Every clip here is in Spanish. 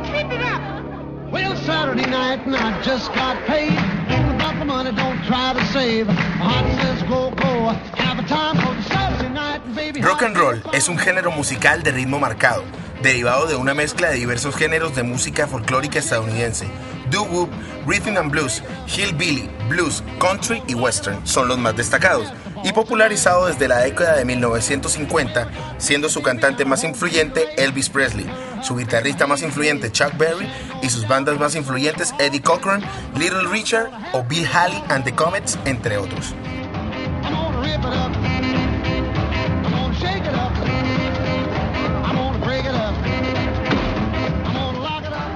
keep it up. Well, Saturday night and I just got paid. About the money, don't try to save. Heart says go, go. Have a time for the Saturday night, baby. Rock and roll es un género musical de ritmo marcado, derivado de una mezcla de diversos géneros de música folclórica estadounidense. Doo-wop, rhythm and blues, hillbilly, blues, country y western son los más destacados, y popularizado desde la década de 1950, siendo su cantante más influyente Elvis Presley, su guitarrista más influyente Chuck Berry y sus bandas más influyentes Eddie Cochran, Little Richard o Bill Haley and the Comets, entre otros. I'm gonna rip it up. I'm gonna shake it up. I'm gonna break it up. I'm gonna lock it up.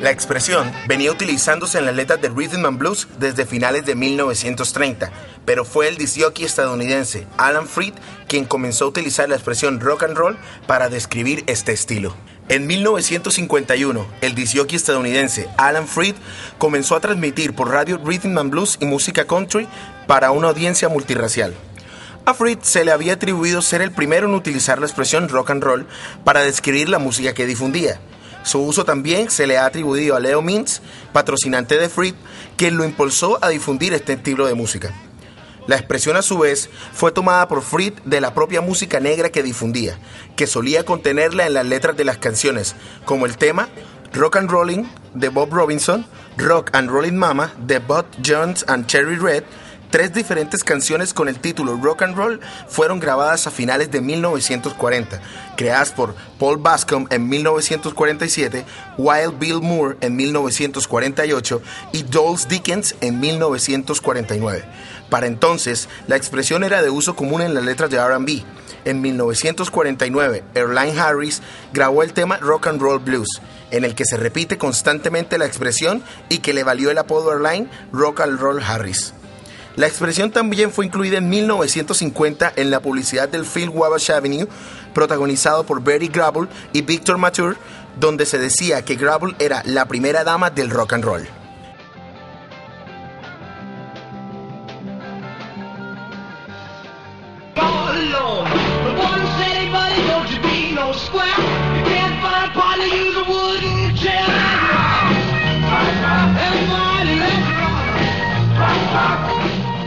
La expresión venía utilizándose en las letras de Rhythm and Blues desde finales de 1930, pero fue el disc-jockey estadounidense Alan Freed quien comenzó a utilizar la expresión rock and roll para describir este estilo. En 1951, el disc-jockey estadounidense Alan Freed comenzó a transmitir por radio Rhythm and Blues y música country para una audiencia multirracial. A Freed se le había atribuido ser el primero en utilizar la expresión rock and roll para describir la música que difundía. Su uso también se le ha atribuido a Leo Mintz, patrocinante de Freed, quien lo impulsó a difundir este estilo de música. La expresión a su vez fue tomada por Freed de la propia música negra que difundía, que solía contenerla en las letras de las canciones, como el tema Rock and Rollin' de Bob Robinson, Rock and Rollin' Mama de Bud Jones and Cherry Red. Tres diferentes canciones con el título Rock and Roll fueron grabadas a finales de 1940, creadas por Paul Bascombe en 1947, Wild Bill Moore en 1948 y Dulce Dickens en 1949. Para entonces, la expresión era de uso común en las letras de R&B. En 1949, Earlene Harris grabó el tema Rock and Roll Blues, en el que se repite constantemente la expresión y que le valió el apodo Earlene Rock and Roll Harris. La expresión también fue incluida en 1950 en la publicidad del film Wabash Avenue, protagonizado por Betty Grable y Victor Mature, donde se decía que Grable era la primera dama del rock and roll.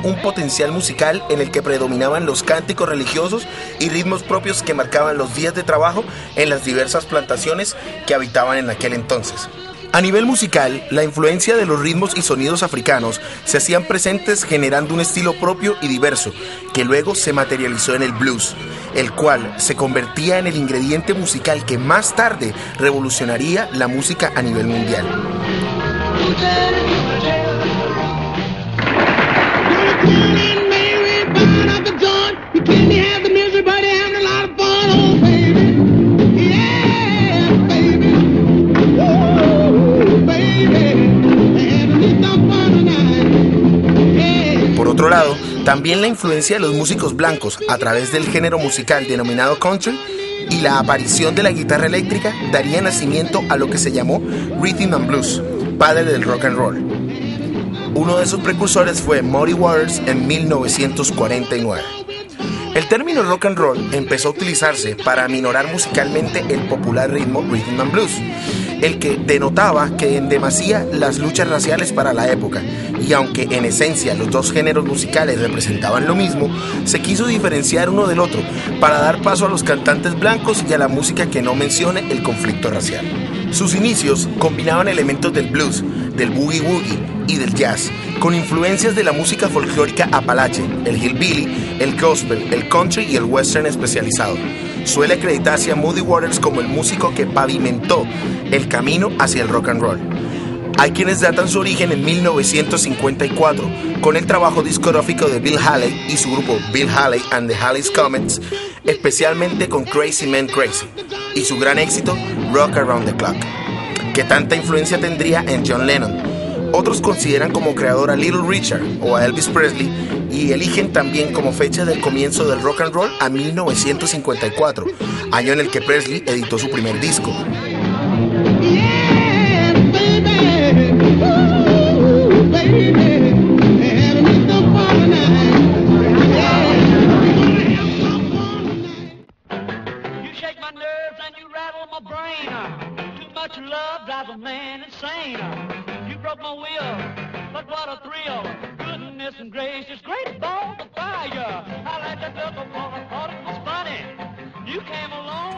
Un potencial musical en el que predominaban los cánticos religiosos y ritmos propios que marcaban los días de trabajo en las diversas plantaciones que habitaban en aquel entonces. A nivel musical, la influencia de los ritmos y sonidos africanos se hacían presentes generando un estilo propio y diverso, que luego se materializó en el blues, el cual se convertía en el ingrediente musical que más tarde revolucionaría la música a nivel mundial. Por otro lado, también la influencia de los músicos blancos a través del género musical denominado country y la aparición de la guitarra eléctrica daría nacimiento a lo que se llamó Rhythm and Blues, padre del rock and roll. Uno de sus precursores fue Muddy Waters en 1949. El término rock and roll empezó a utilizarse para aminorar musicalmente el popular ritmo Rhythm and Blues, el que denotaba que en demasía las luchas raciales para la época, y aunque en esencia los dos géneros musicales representaban lo mismo, se quiso diferenciar uno del otro para dar paso a los cantantes blancos y a la música que no mencione el conflicto racial. Sus inicios combinaban elementos del blues, del boogie woogie y del jazz, con influencias de la música folclórica apalache, el hillbilly, el gospel, el country y el western especializado. Suele acreditarse a Muddy Waters como el músico que pavimentó el camino hacia el rock and roll. Hay quienes datan su origen en 1954, con el trabajo discográfico de Bill Haley y su grupo Bill Haley and the Haley's Comets, especialmente con Crazy Man Crazy, y su gran éxito Rock Around the Clock, que tanta influencia tendría en John Lennon, Otros consideran como creador a Little Richard o a Elvis Presley y eligen también como fecha del comienzo del rock and roll a 1954, año en el que Presley editó su primer disco.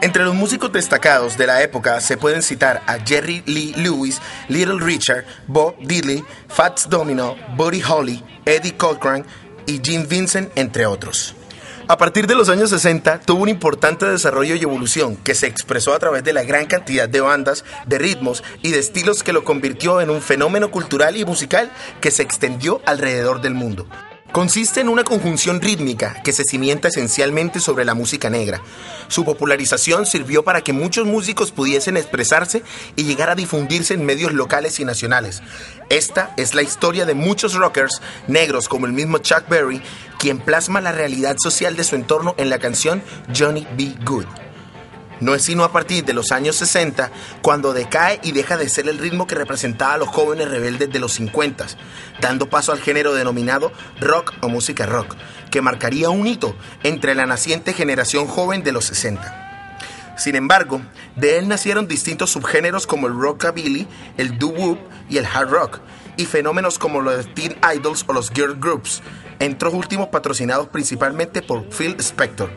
Entre los músicos destacados de la época se pueden citar a Jerry Lee Lewis, Little Richard, Bob Diddley, Fats Domino, Buddy Holly, Eddie Cochran y Jim Vincent, entre otros. A partir de los años 60 tuvo un importante desarrollo y evolución que se expresó a través de la gran cantidad de bandas, de ritmos y de estilos que lo convirtió en un fenómeno cultural y musical que se extendió alrededor del mundo. Consiste en una conjunción rítmica que se cimienta esencialmente sobre la música negra. Su popularización sirvió para que muchos músicos pudiesen expresarse y llegar a difundirse en medios locales y nacionales. Esta es la historia de muchos rockers negros como el mismo Chuck Berry, quien plasma la realidad social de su entorno en la canción Johnny B. Good. No es sino a partir de los años 60 cuando decae y deja de ser el ritmo que representaba a los jóvenes rebeldes de los 50, dando paso al género denominado rock o música rock, que marcaría un hito entre la naciente generación joven de los 60. Sin embargo, de él nacieron distintos subgéneros como el rockabilly, el doo-wop y el hard rock, y fenómenos como los teen idols o los girl groups, entre los últimos patrocinados principalmente por Phil Spector.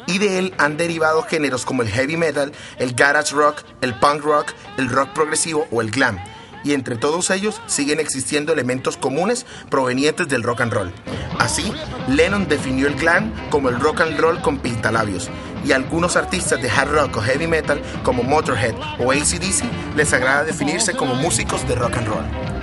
Y de él han derivado géneros como el heavy metal, el garage rock, el punk rock, el rock progresivo o el glam. Y entre todos ellos siguen existiendo elementos comunes provenientes del rock and roll. Así, Lennon definió el glam como el rock and roll con pintalabios. Y a algunos artistas de hard rock o heavy metal como Motorhead o AC/DC les agrada definirse como músicos de rock and roll.